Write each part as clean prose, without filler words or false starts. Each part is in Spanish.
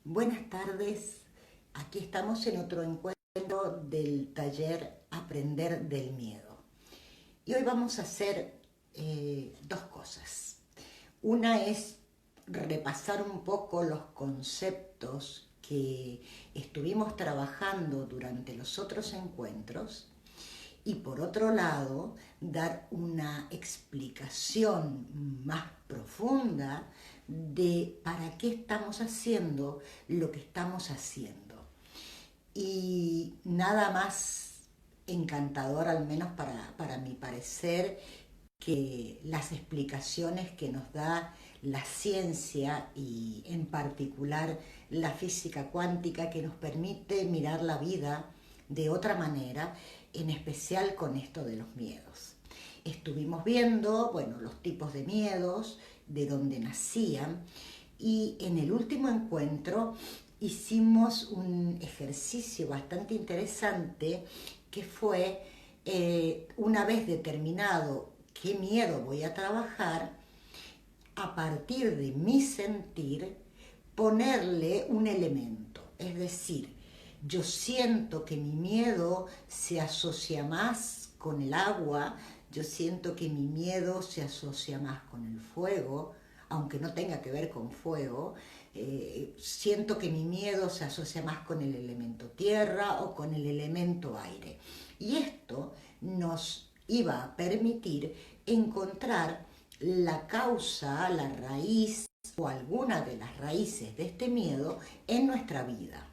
Buenas tardes, aquí estamos en otro encuentro del taller Aprender del Miedo. Y hoy vamos a hacer dos cosas. Una es repasar un poco los conceptos que estuvimos trabajando durante los otros encuentros y por otro lado dar una explicación más profunda de para qué estamos haciendo lo que estamos haciendo. Y nada más encantador, al menos para mi parecer, que las explicaciones que nos da la ciencia y en particular la física cuántica, que nos permite mirar la vida de otra manera, en especial con esto de los miedos. Estuvimos viendo, los tipos de miedos, de dónde nacían, y en el último encuentro hicimos un ejercicio bastante interesante que fue, una vez determinado qué miedo voy a trabajar, a partir de mi sentir, ponerle un elemento. Es decir, yo siento que mi miedo se asocia más con el agua, yo siento que mi miedo se asocia más con el fuego, aunque no tenga que ver con fuego. Siento que mi miedo se asocia más con el elemento tierra o con el elemento aire. Y esto nos iba a permitir encontrar la causa, la raíz o alguna de las raíces de este miedo en nuestra vida.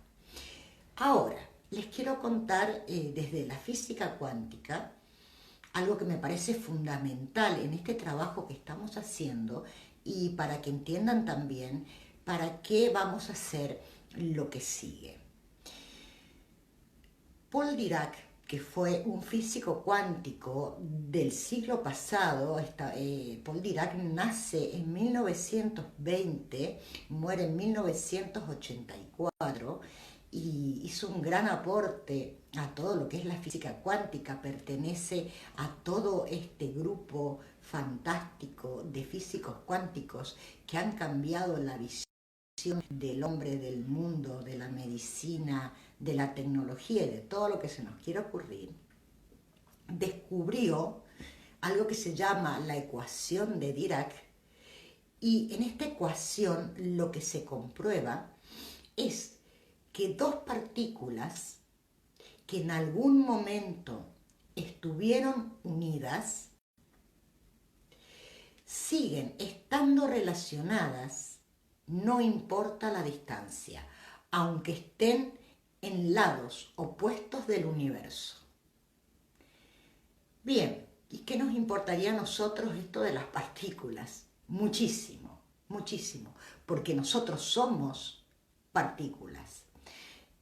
Ahora, les quiero contar desde la física cuántica algo que me parece fundamental en este trabajo que estamos haciendo y para que entiendan también para qué vamos a hacer lo que sigue. Paul Dirac, que fue un físico cuántico del siglo pasado, Paul Dirac nace en 1920, muere en 1984 y hizo un gran aporte a todo lo que es la física cuántica, pertenece a todo este grupo fantástico de físicos cuánticos que han cambiado la visión del hombre, del mundo, de la medicina, de la tecnología y de todo lo que se nos quiera ocurrir. Descubrió algo que se llama la ecuación de Dirac, y en esta ecuación lo que se comprueba es que dos partículas que en algún momento estuvieron unidas siguen estando relacionadas, no importa la distancia, aunque estén en lados opuestos del universo. Bien, ¿y qué nos importaría a nosotros esto de las partículas? Muchísimo, muchísimo, porque nosotros somos partículas.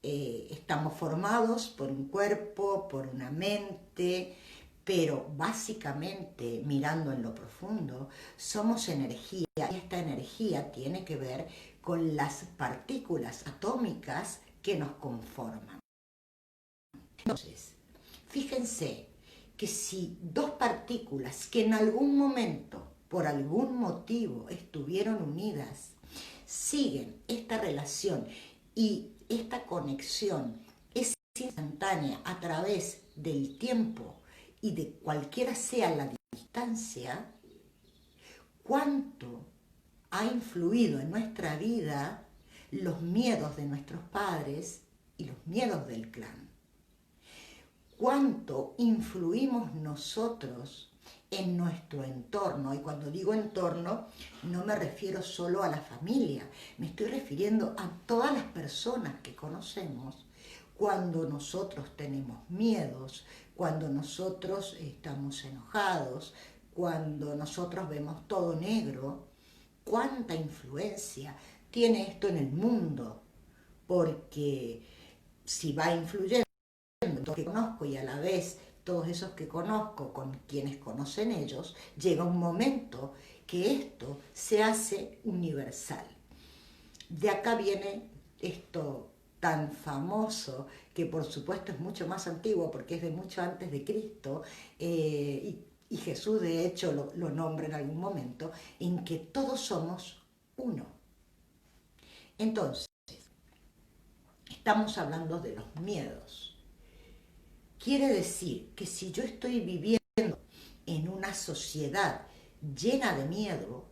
Estamos formados por un cuerpo, por una mente, pero básicamente, mirando en lo profundo, somos energía, y esta energía tiene que ver con las partículas atómicas que nos conforman. Entonces, fíjense que si dos partículas que en algún momento, por algún motivo, estuvieron unidas, siguen esta relación y esta conexión es instantánea a través del tiempo y de cualquiera sea la distancia, ¿cuánto ha influido en nuestra vida los miedos de nuestros padres y los miedos del clan? ¿Cuánto influimos nosotros en nuestro entorno? Y cuando digo entorno, no me refiero solo a la familia, me estoy refiriendo a todas las personas que conocemos. Cuando nosotros tenemos miedos, cuando nosotros estamos enojados, cuando nosotros vemos todo negro, ¿cuánta influencia tiene esto en el mundo? Porque si va influyendo los que conozco y a la vez todos esos que conozco con quienes conocen ellos, llega un momento que esto se hace universal. De acá viene esto tan famoso, que por supuesto es mucho más antiguo porque es de mucho antes de Cristo, y Jesús de hecho lo nombra en algún momento, en que todos somos uno. Entonces, Estamos hablando de los miedos. Quiere decir que si yo estoy viviendo en una sociedad llena de miedo,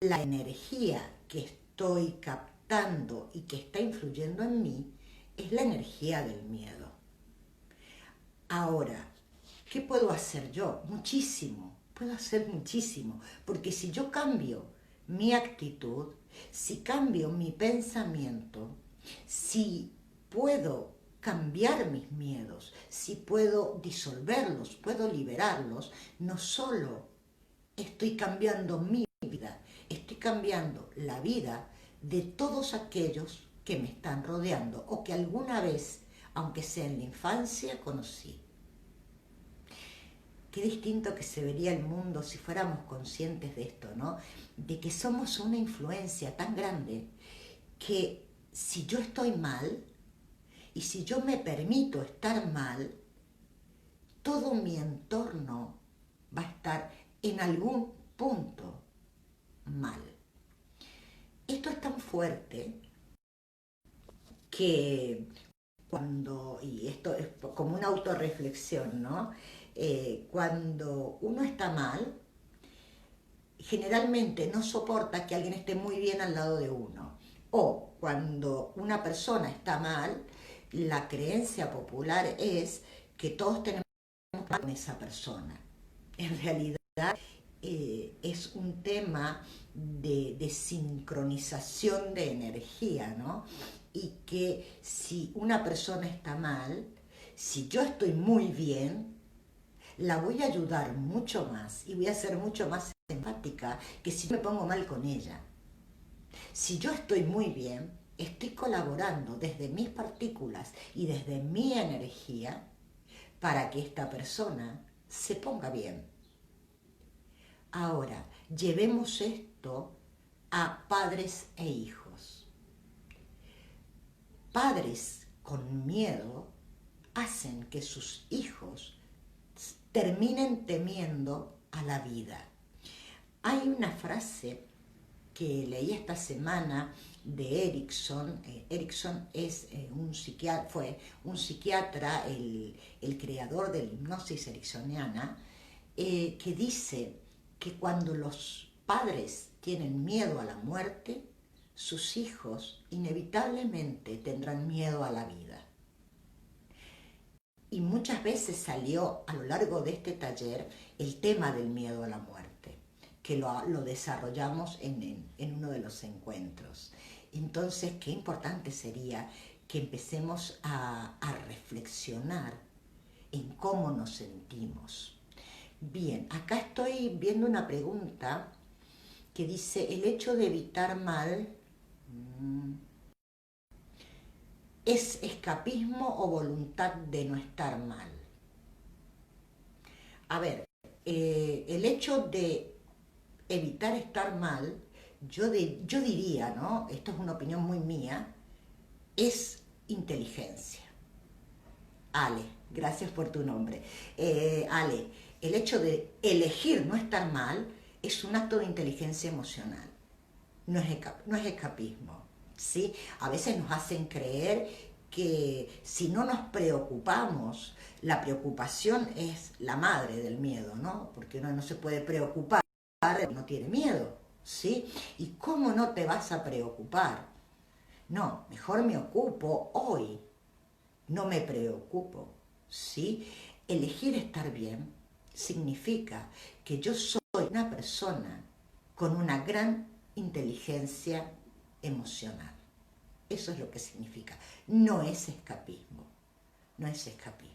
la energía que estoy captando y que está influyendo en mí es la energía del miedo. Ahora, ¿qué puedo hacer yo? Muchísimo, puedo hacer muchísimo, porque si yo cambio mi actitud, si cambio mi pensamiento, si puedo cambiar mis miedos, si puedo disolverlos, puedo liberarlos, no solo estoy cambiando mi vida, estoy cambiando la vida de todos aquellos que me están rodeando o que alguna vez, aunque sea en la infancia, conocí. Qué distinto que se vería el mundo si fuéramos conscientes de esto, ¿no? De que somos una influencia tan grande que si yo estoy mal y si yo me permito estar mal, todo mi entorno va a estar en algún punto mal. Esto es tan fuerte que y esto es como una autorreflexión, ¿no? Cuando uno está mal, generalmente no soporta que alguien esté muy bien al lado de uno. O cuando una persona está mal, la creencia popular es que todos tenemos que estar con esa persona. En realidad es un tema de sincronización de energía, ¿no? Y que si una persona está mal, si yo estoy muy bien, la voy a ayudar mucho más y voy a ser mucho más empática que si me pongo mal con ella. Si yo estoy muy bien, estoy colaborando desde mis partículas y desde mi energía para que esta persona se ponga bien. Ahora, llevemos esto a padres e hijos. Padres con miedo hacen que sus hijos terminen temiendo a la vida. Hay una frase que leí esta semana de Erickson. Erickson es fue un psiquiatra, el creador de la hipnosis ericksoniana, que dice que cuando los padres tienen miedo a la muerte, sus hijos inevitablemente tendrán miedo a la vida. Y muchas veces salió a lo largo de este taller el tema del miedo a la muerte, que lo desarrollamos en uno de los encuentros. Entonces, qué importante sería que empecemos a reflexionar en cómo nos sentimos. Bien, acá estoy viendo una pregunta que dice, ¿el hecho de evitar mal es escapismo o voluntad de no estar mal? A ver, el hecho de evitar estar mal, yo diría, ¿no? Esto es una opinión muy mía, es inteligencia. Ale, gracias por tu nombre. Ale, el hecho de elegir no estar mal es un acto de inteligencia emocional, no es escapismo, ¿sí? A veces nos hacen creer que si no nos preocupamos, la preocupación es la madre del miedo, ¿no? Porque uno no se puede preocupar, no tiene miedo, ¿sí? ¿Y cómo no te vas a preocupar? No, mejor me ocupo hoy, no me preocupo, ¿sí? Elegir estar bien significa que yo soy una persona con una gran inteligencia emocional. Eso es lo que significa. No es escapismo, no es escapismo.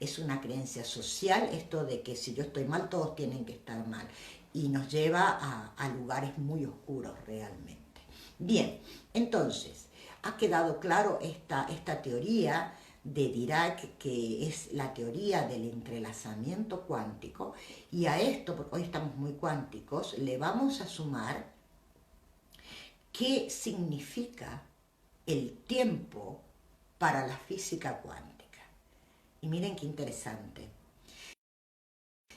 Es una creencia social esto de que si yo estoy mal, todos tienen que estar mal. Y nos lleva a lugares muy oscuros realmente. Bien, entonces, ha quedado claro esta teoría de Dirac, que es la teoría del entrelazamiento cuántico, y a esto, porque hoy estamos muy cuánticos, le vamos a sumar qué significa el tiempo para la física cuántica. Y miren qué interesante.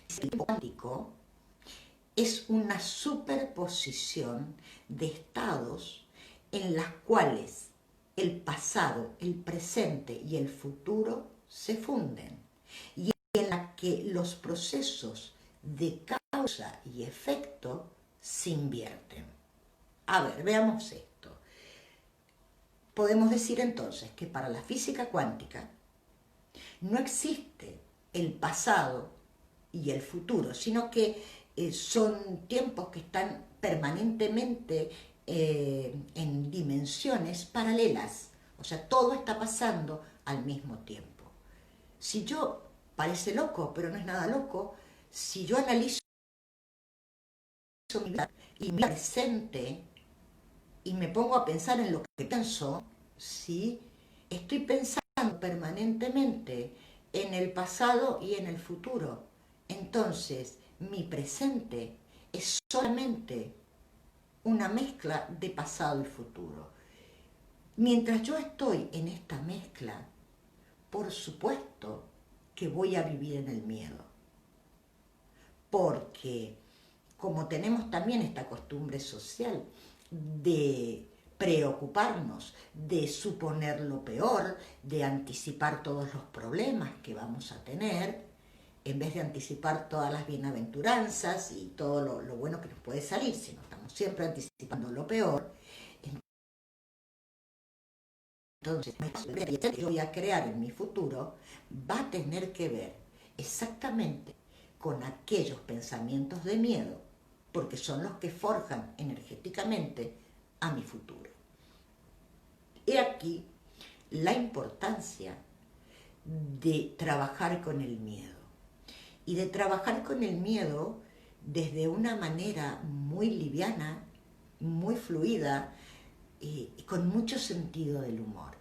El tiempo cuántico es una superposición de estados en las cuales el pasado, el presente y el futuro se funden y en la que los procesos de causa y efecto se invierten. A ver, veamos esto. Podemos decir entonces que para la física cuántica no existe el pasado y el futuro, sino que son tiempos que están permanentemente en dimensiones paralelas. O sea, todo está pasando al mismo tiempo. Si yo, parece loco, pero no es nada loco, si yo analizo mi vida y mi presente y me pongo a pensar en lo que pienso, ¿sí? Estoy pensando permanentemente en el pasado y en el futuro. Entonces, mi presente es solamente una mezcla de pasado y futuro. Mientras yo estoy en esta mezcla, por supuesto que voy a vivir en el miedo. Porque como tenemos también esta costumbre social de preocuparnos, de suponer lo peor, de anticipar todos los problemas que vamos a tener, en vez de anticipar todas las bienaventuranzas y todo lo bueno que nos puede salir, sino estamos siempre anticipando lo peor. Entonces, lo que yo voy a crear en mi futuro va a tener que ver exactamente con aquellos pensamientos de miedo, porque son los que forjan energéticamente a mi futuro. He aquí la importancia de trabajar con el miedo. Y de trabajar con el miedo desde una manera muy liviana, muy fluida y con mucho sentido del humor.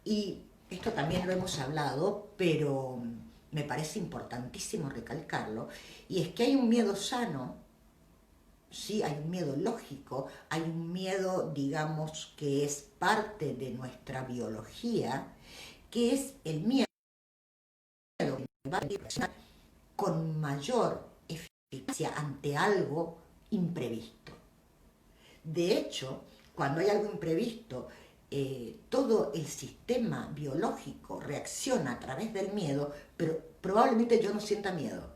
Y esto también lo hemos hablado, pero me parece importantísimo recalcarlo, y es que hay un miedo sano, sí, hay un miedo lógico, hay un miedo, digamos, que es parte de nuestra biología, que es el miedo que va a reaccionar con mayor eficacia ante algo imprevisto. De hecho, cuando hay algo imprevisto, todo el sistema biológico reacciona a través del miedo, pero probablemente yo no sienta miedo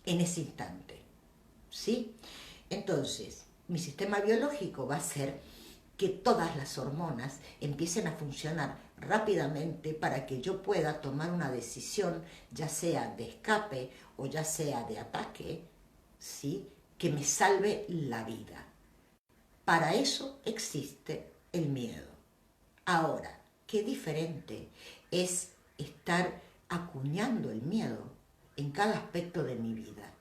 en ese instante, ¿sí? Entonces, mi sistema biológico va a hacer que todas las hormonas empiecen a funcionar rápidamente para que yo pueda tomar una decisión, ya sea de escape o ya sea de ataque, ¿sí? Que me salve la vida. Para eso existe el miedo. Ahora, qué diferente es estar acuñando el miedo en cada aspecto de mi vida.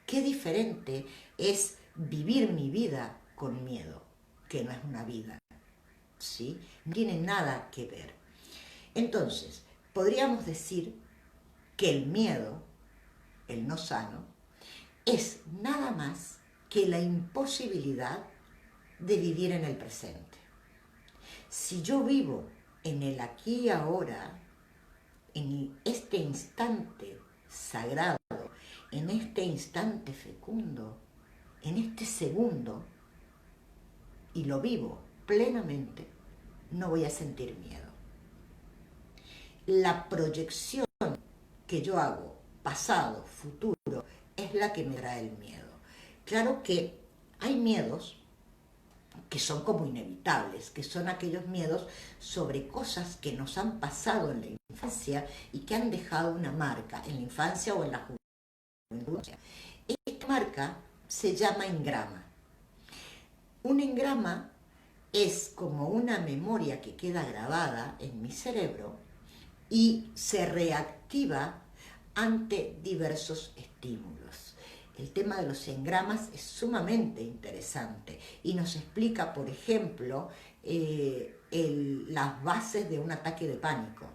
Qué diferente es vivir mi vida con miedo, que no es una vida, ¿sí? No tiene nada que ver. Entonces, podríamos decir que el miedo, el no sano, es nada más que la imposibilidad de vivir en el presente. Si yo vivo en el aquí y ahora, en este instante sagrado, en este instante fecundo, en este segundo, y lo vivo plenamente, no voy a sentir miedo. La proyección que yo hago, pasado, futuro, es la que me trae el miedo. Claro que hay miedos que son como inevitables, que son aquellos miedos sobre cosas que nos han pasado en la infancia y que han dejado una marca en la infancia o en la juventud. Esta marca se llama engrama. Un engrama es como una memoria que queda grabada en mi cerebro y se reactiva ante diversos estímulos. El tema de los engramas es sumamente interesante y nos explica, por ejemplo, las bases de un ataque de pánico.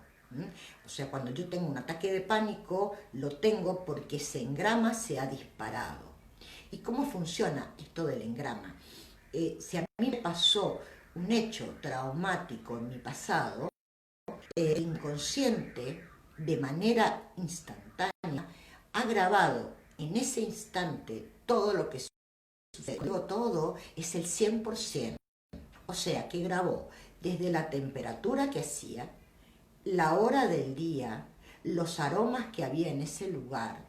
O sea, cuando yo tengo un ataque de pánico, lo tengo porque ese engrama se ha disparado. ¿Y cómo funciona esto del engrama? Si a mí me pasó un hecho traumático en mi pasado, el inconsciente, de manera instantánea, ha grabado en ese instante todo lo que sucedió. Todo es el 100%. O sea, que grabó desde la temperatura que hacía, la hora del día, los aromas que había en ese lugar,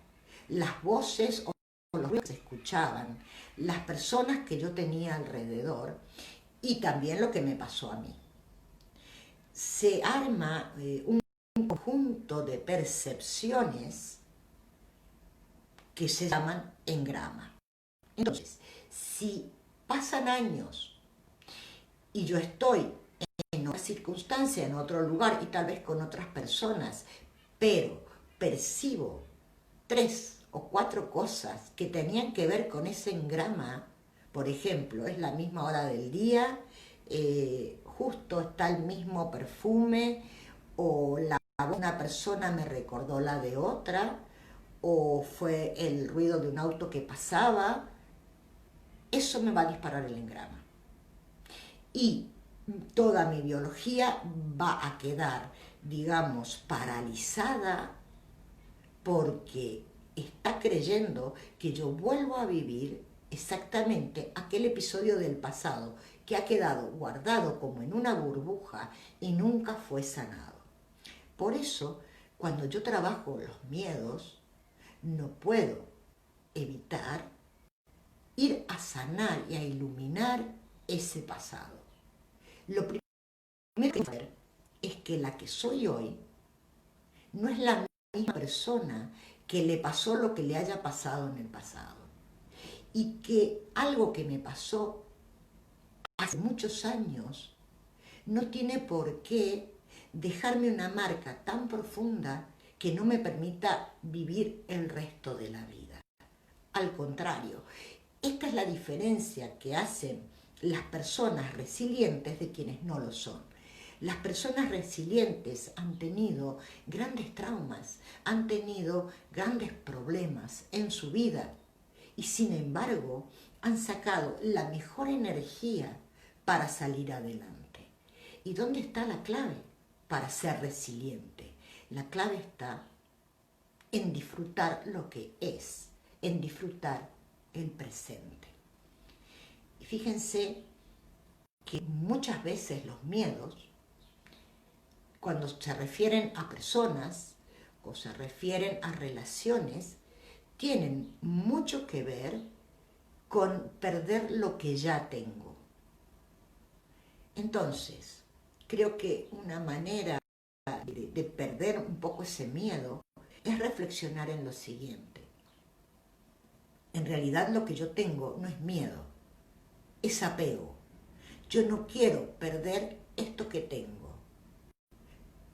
las voces o los ruidos que se escuchaban, las personas que yo tenía alrededor y también lo que me pasó a mí. Se arma un conjunto de percepciones que se llaman engrama. Entonces, si pasan años y yo estoy en otra circunstancia, en otro lugar y tal vez con otras personas, pero percibo 3 o 4 cosas que tenían que ver con ese engrama, por ejemplo, es la misma hora del día, justo está el mismo perfume, o la voz de una persona me recordó la de otra, o fue el ruido de un auto que pasaba, eso me va a disparar el engrama. Y toda mi biología va a quedar, digamos, paralizada porque está creyendo que yo vuelvo a vivir exactamente aquel episodio del pasado que ha quedado guardado como en una burbuja y nunca fue sanado. Por eso, cuando yo trabajo los miedos, no puedo evitar ir a sanar y a iluminar ese pasado. Lo primero que saber es que la que soy hoy no es la misma persona que le pasó lo que le haya pasado en el pasado. Y que algo que me pasó hace muchos años no tiene por qué dejarme una marca tan profunda que no me permita vivir el resto de la vida. Al contrario, esta es la diferencia que hacen las personas resilientes de quienes no lo son. Las personas resilientes han tenido grandes traumas, han tenido grandes problemas en su vida y sin embargo han sacado la mejor energía para salir adelante. ¿Y dónde está la clave para ser resiliente? La clave está en disfrutar lo que es, en disfrutar el presente. Y fíjense que muchas veces los miedos, cuando se refieren a personas o se refieren a relaciones, tienen mucho que ver con perder lo que ya tengo. Entonces, creo que una manera de perder un poco ese miedo es reflexionar en lo siguiente. En realidad lo que yo tengo no es miedo, es apego. Yo no quiero perder esto que tengo,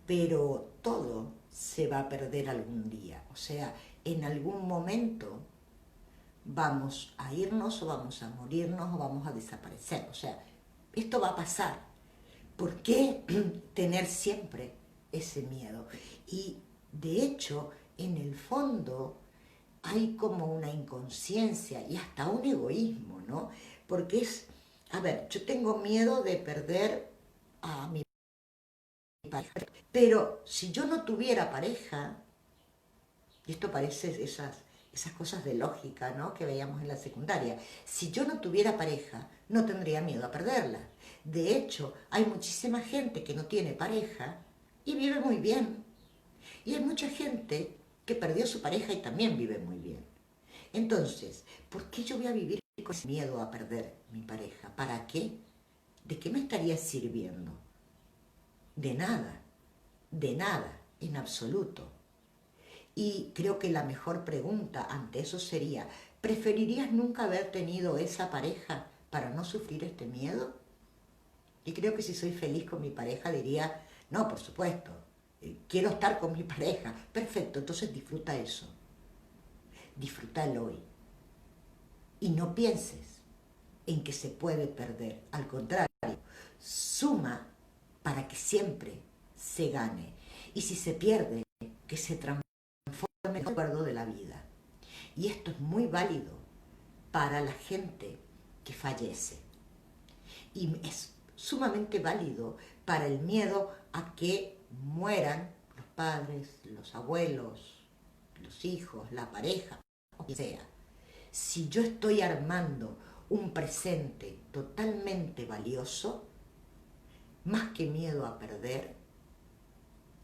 pero todo se va a perder algún día. O sea, en algún momento vamos a irnos o vamos a morirnos o vamos a desaparecer. O sea, esto va a pasar. ¿Por qué tener siempre ese miedo? Y de hecho, en el fondo hay como una inconsciencia y hasta un egoísmo, ¿no? Porque es, a ver, yo tengo miedo de perder a mi pareja, pero si yo no tuviera pareja, y esto parece esas cosas de lógica, ¿no?, que veíamos en la secundaria, si yo no tuviera pareja, no tendría miedo a perderla. De hecho, hay muchísima gente que no tiene pareja y vive muy bien. Y hay mucha gente que perdió su pareja y también vive muy bien. Entonces, ¿por qué yo voy a vivir con ese miedo a perder mi pareja? ¿Para qué? ¿De qué me estaría sirviendo? De nada, en absoluto. Y creo que la mejor pregunta ante eso sería, ¿preferirías nunca haber tenido esa pareja para no sufrir este miedo? Y creo que si soy feliz con mi pareja diría, no, por supuesto, quiero estar con mi pareja. Perfecto, entonces disfruta eso. Disfruta el hoy. Y no pienses en que se puede perder. Al contrario, suma para que siempre se gane. Y si se pierde, que se transforme en el recuerdo de la vida. Y esto es muy válido para la gente que fallece. Y es sumamente válido para el miedo a que mueran los padres, los abuelos, los hijos, la pareja, o quien sea. Si yo estoy armando un presente totalmente valioso, más que miedo a perder,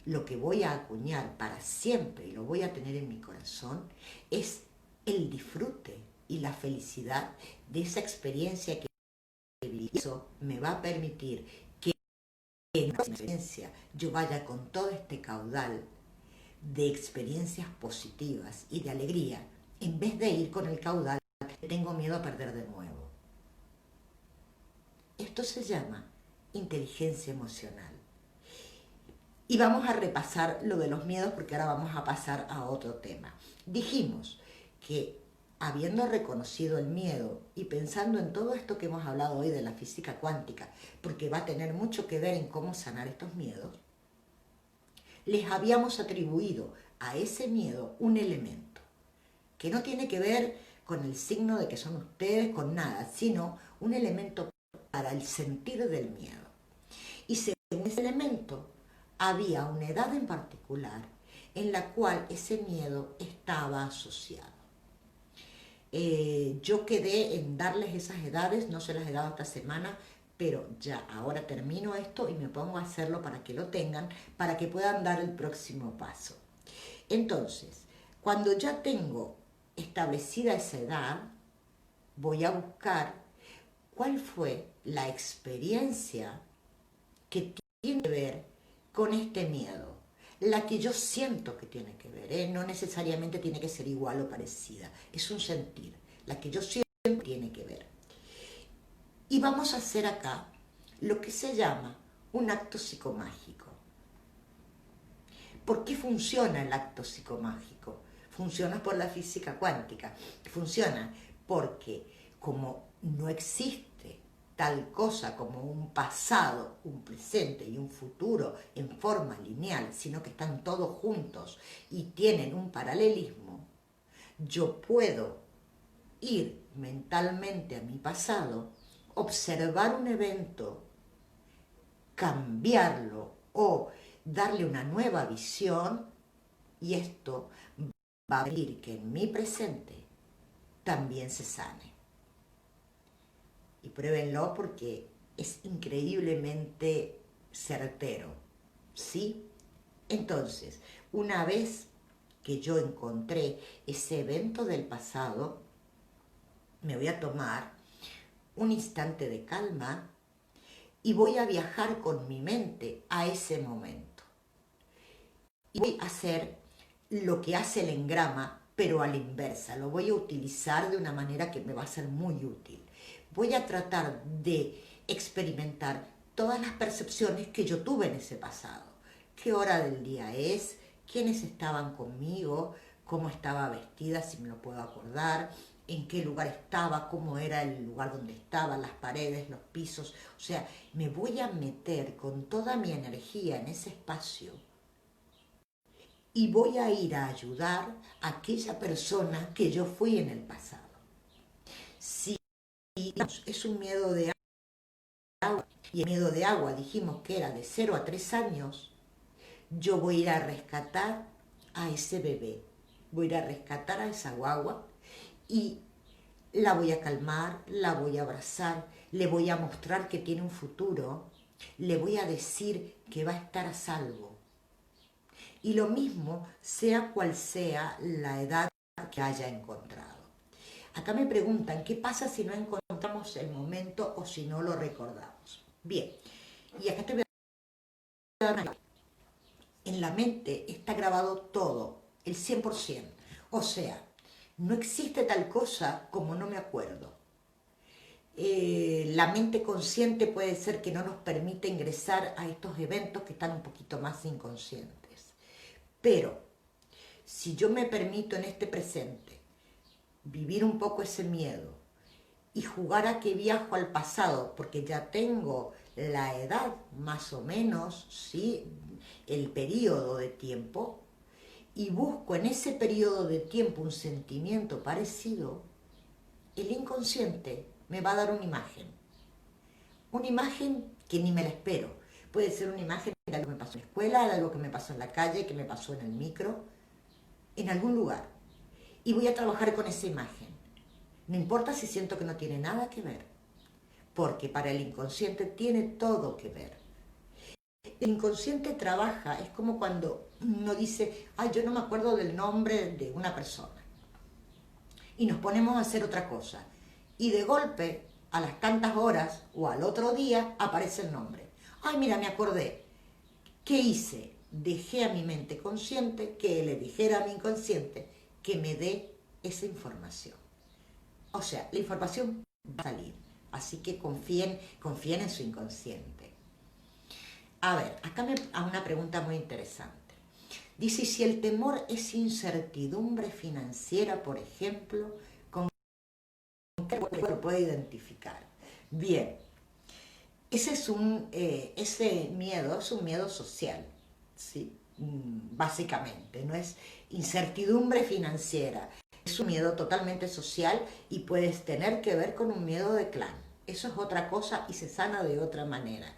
lo que voy a acuñar para siempre y lo voy a tener en mi corazón es el disfrute y la felicidad de esa experiencia que viví. Eso me va a permitir que en una experiencia yo vaya con todo este caudal de experiencias positivas y de alegría, en vez de ir con el caudal que tengo miedo a perder de nuevo. Esto se llama inteligencia emocional. Y vamos a repasar lo de los miedos porque ahora vamos a pasar a otro tema. Dijimos que habiendo reconocido el miedo y pensando en todo esto que hemos hablado hoy de la física cuántica, porque va a tener mucho que ver en cómo sanar estos miedos, les habíamos atribuido a ese miedo un elemento que no tiene que ver con el signo de que son ustedes, con nada, sino un elemento para el sentir del miedo. Y según ese elemento, había una edad en particular en la cual ese miedo estaba asociado. Yo quedé en darles esas edades, no se las he dado esta semana, pero ya ahora termino esto y me pongo a hacerlo para que lo tengan, para que puedan dar el próximo paso. Entonces, cuando ya tengo establecida esa edad, voy a buscar cuál fue la experiencia que tiene que ver con este miedo, la que yo siento que tiene que ver, no necesariamente tiene que ser igual o parecida, es un sentir, la que yo siento tiene que ver. Y vamos a hacer acá lo que se llama un acto psicomágico. ¿Por qué funciona el acto psicomágico? Funciona por la física cuántica, funciona porque como no existe tal cosa como un pasado, un presente y un futuro en forma lineal, sino que están todos juntos y tienen un paralelismo, yo puedo ir mentalmente a mi pasado, observar un evento, cambiarlo o darle una nueva visión, y esto va a pedir que en mi presente también se sane. Y pruébenlo porque es increíblemente certero, ¿sí? Entonces, una vez que yo encontré ese evento del pasado, me voy a tomar un instante de calma y voy a viajar con mi mente a ese momento. Y voy a hacer lo que hace el engrama, pero a la inversa. Lo voy a utilizar de una manera que me va a ser muy útil. Voy a tratar de experimentar todas las percepciones que yo tuve en ese pasado. ¿Qué hora del día es? ¿Quiénes estaban conmigo? ¿Cómo estaba vestida? Si me lo puedo acordar. ¿En qué lugar estaba? ¿Cómo era el lugar donde estaba? Las paredes, los pisos. O sea, me voy a meter con toda mi energía en ese espacio y voy a ir a ayudar a aquella persona que yo fui en el pasado. Si es un miedo de agua, y el miedo de agua dijimos que era de 0 a 3 años, yo voy a ir a rescatar a ese bebé, voy a ir a rescatar a esa guagua y la voy a calmar, la voy a abrazar, le voy a mostrar que tiene un futuro, le voy a decir que va a estar a salvo. Y lo mismo, sea cual sea la edad que haya encontrado. Acá me preguntan, ¿qué pasa si no encontramos el momento o si no lo recordamos? Bien, y acá te voy a dar una. En la mente está grabado todo, el 100%. O sea, no existe tal cosa como no me acuerdo. La mente consciente puede ser que no nos permite ingresar a estos eventos que están un poquito más inconscientes. Pero si yo me permito en este presente vivir un poco ese miedo y jugar a que viajo al pasado, porque ya tengo la edad más o menos, ¿sí? El periodo de tiempo, y busco en ese periodo de tiempo un sentimiento parecido, el inconsciente me va a dar una imagen que ni me la espero. Puede ser una imagen de algo que me pasó en la escuela, de algo que me pasó en la calle, que me pasó en el micro, en algún lugar. Y voy a trabajar con esa imagen. No importa si siento que no tiene nada que ver, porque para el inconsciente tiene todo que ver. El inconsciente trabaja, es como cuando uno dice, ay, yo no me acuerdo del nombre de una persona. Y nos ponemos a hacer otra cosa. Y de golpe, a las tantas horas o al otro día, aparece el nombre. Ay, mira, me acordé. ¿Qué hice? Dejé a mi mente consciente que le dijera a mi inconsciente que me dé esa información. O sea, la información va a salir. Así que confíen en su inconsciente. A ver, acá me a una pregunta muy interesante. Dice, si el temor es incertidumbre financiera, por ejemplo, ¿con qué lo puede identificar? Bien, ese miedo es un miedo social, ¿sí? Básicamente, no es incertidumbre financiera, es un miedo totalmente social y puedes tener que ver con un miedo de clan. Eso es otra cosa y se sana de otra manera.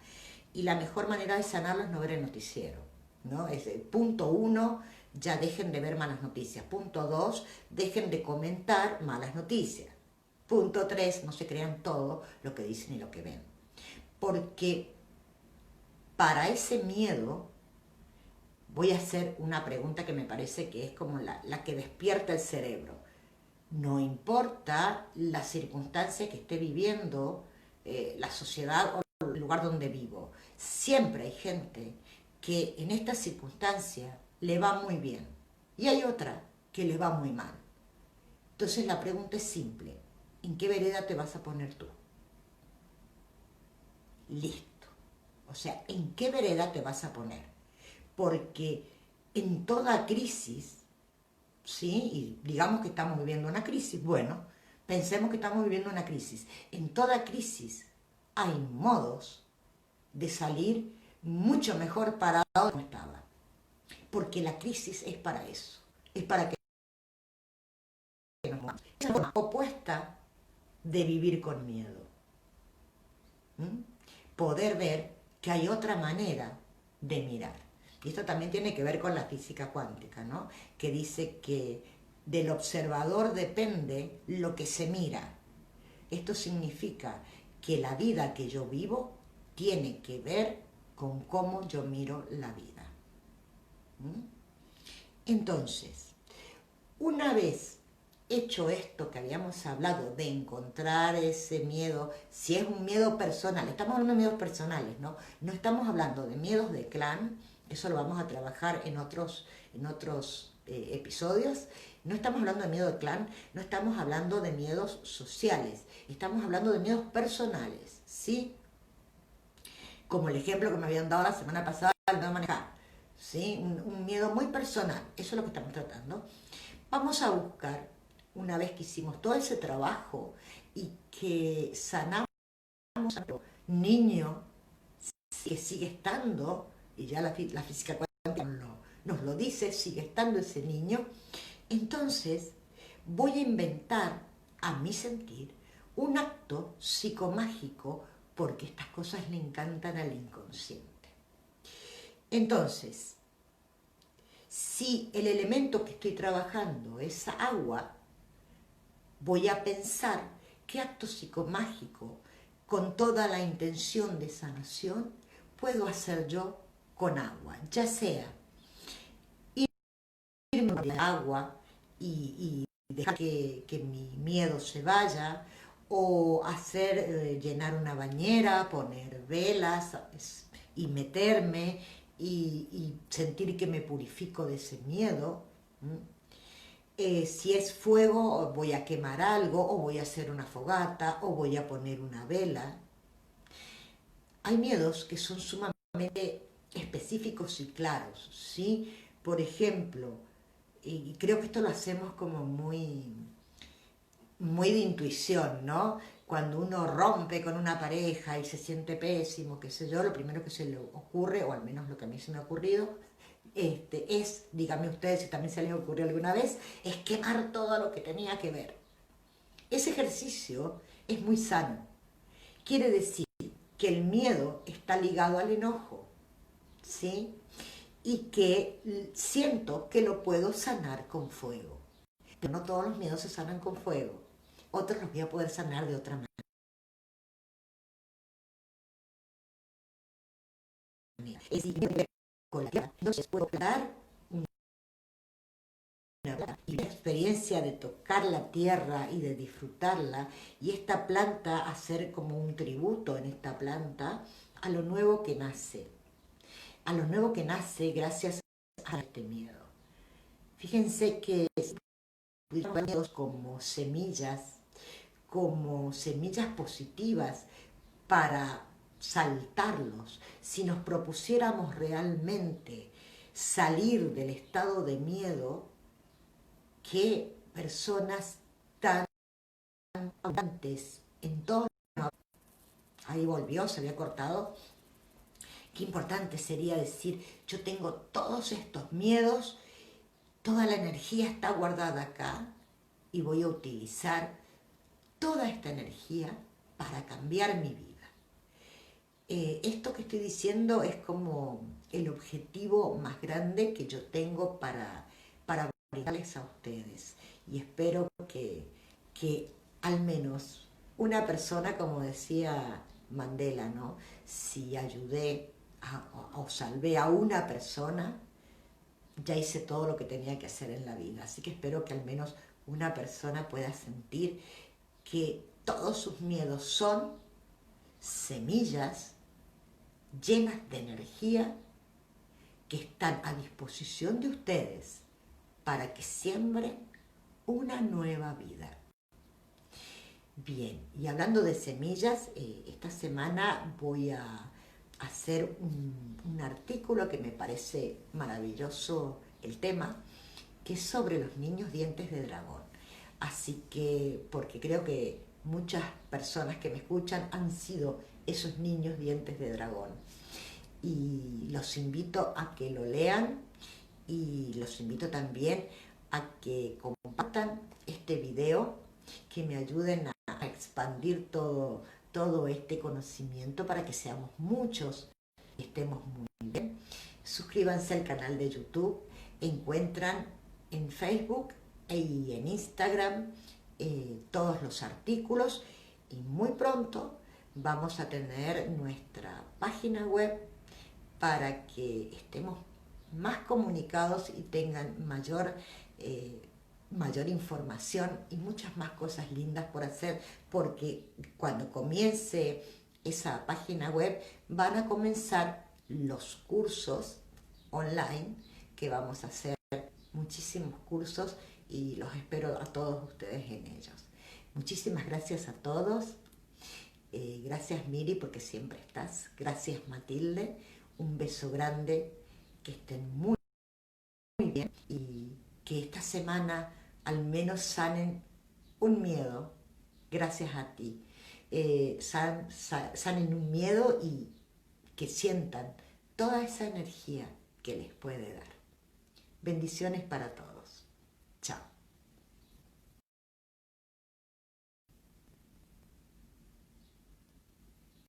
Y la mejor manera de sanarlo es no ver el noticiero, ¿no? Punto uno, ya dejen de ver malas noticias. Punto dos, dejen de comentar malas noticias. Punto tres, no se crean todo lo que dicen y lo que ven. Porque para ese miedo voy a hacer una pregunta que me parece que es como la que despierta el cerebro. No importa la circunstancia que esté viviendo la sociedad o el lugar donde vivo, siempre hay gente que en esta circunstancia le va muy bien y hay otra que le va muy mal. Entonces la pregunta es simple, ¿en qué vereda te vas a poner tú? Listo. O sea, ¿en qué vereda te vas a poner? Porque en toda crisis, ¿sí? Y digamos que estamos viviendo una crisis, bueno, pensemos que estamos viviendo una crisis. En toda crisis hay modos de salir mucho mejor parado de como estaba. Porque la crisis es para eso. Es para que nos movamos. Es la forma opuesta de vivir con miedo. Poder ver que hay otra manera de mirar. Y esto también tiene que ver con la física cuántica, ¿no? Que dice que del observador depende lo que se mira. Esto significa que la vida que yo vivo tiene que ver con cómo yo miro la vida. Entonces, una vez hecho esto que habíamos hablado de encontrar ese miedo, si es un miedo personal, estamos hablando de miedos personales, ¿no? No estamos hablando de miedos de clan, eso lo vamos a trabajar en otros episodios. No estamos hablando de miedo de clan, no estamos hablando de miedos sociales, estamos hablando de miedos personales, ¿sí? Como el ejemplo que me habían dado la semana pasada, el no manejar, ¿sí? Un miedo muy personal, eso es lo que estamos tratando. Vamos a buscar, una vez que hicimos todo ese trabajo y que sanamos a nuestro niño que sigue estando, y ya la física cuántica nos lo dice, sigue estando ese niño, entonces voy a inventar, a mi sentir, un acto psicomágico porque estas cosas le encantan al inconsciente. Entonces, si el elemento que estoy trabajando es agua, voy a pensar qué acto psicomágico, con toda la intención de sanación, puedo hacer yo con agua. Ya sea irme de agua y dejar que mi miedo se vaya, o hacer llenar una bañera, poner velas y meterme y sentir que me purifico de ese miedo. Si es fuego, voy a quemar algo, o voy a hacer una fogata, o voy a poner una vela. Hay miedos que son sumamente específicos y claros, ¿sí? Por ejemplo, y creo que esto lo hacemos como muy de intuición, ¿no? Cuando uno rompe con una pareja y se siente pésimo, qué sé yo, lo primero que se le ocurre, o al menos lo que a mí se me ha ocurrido, es, díganme ustedes si también se les ocurrió alguna vez, es quemar todo lo que tenía que ver. Ese ejercicio es muy sano. Quiere decir que el miedo está ligado al enojo, ¿sí? Y que siento que lo puedo sanar con fuego. Pero no todos los miedos se sanan con fuego. Otros los voy a poder sanar de otra Es decir, con la tierra. Entonces puedo dar y la experiencia de tocar la tierra y de disfrutarla, y esta planta hacer como un tributo en esta planta a lo nuevo que nace, gracias a este miedo. Fíjense que miedos como semillas positivas para saltarlos. Si nos propusiéramos realmente salir del estado de miedo, qué personas tan abundantes en todo. Ahí volvió, se había cortado. Qué importante sería decir, yo tengo todos estos miedos, toda la energía está guardada acá y voy a utilizar toda esta energía para cambiar mi vida. Esto que estoy diciendo es como el objetivo más grande que yo tengo para brindarles a ustedes, y espero que al menos una persona, como decía Mandela, ¿no? Si ayudé o salvé a una persona, ya hice todo lo que tenía que hacer en la vida. Así que espero que al menos una persona pueda sentir que todos sus miedos son semillas llenas de energía que están a disposición de ustedes para que siembren una nueva vida. Bien, y hablando de semillas, esta semana voy a hacer un artículo que me parece maravilloso el tema, que es sobre los niños dientes de dragón. Así que, porque creo que muchas personas que me escuchan han sido esos niños dientes de dragón. Y los invito a que lo lean, y los invito también a que compartan este video, que me ayuden a expandir todo este conocimiento para que seamos muchos y estemos muy bien. Suscríbanse al canal de YouTube, encuentran en Facebook y en Instagram todos los artículos, y muy pronto vamos a tener nuestra página web para que estemos más comunicados y tengan mayor información y muchas más cosas lindas por hacer, porque cuando comience esa página web van a comenzar los cursos online, que vamos a hacer muchísimos cursos, y los espero a todos ustedes en ellos. Muchísimas gracias a todos. Gracias Miri, porque siempre estás. Gracias Matilde. Un beso grande. Que estén muy bien, y que esta semana al menos sanen un miedo gracias a ti. Sanen un miedo y que sientan toda esa energía que les puede dar. Bendiciones para todos.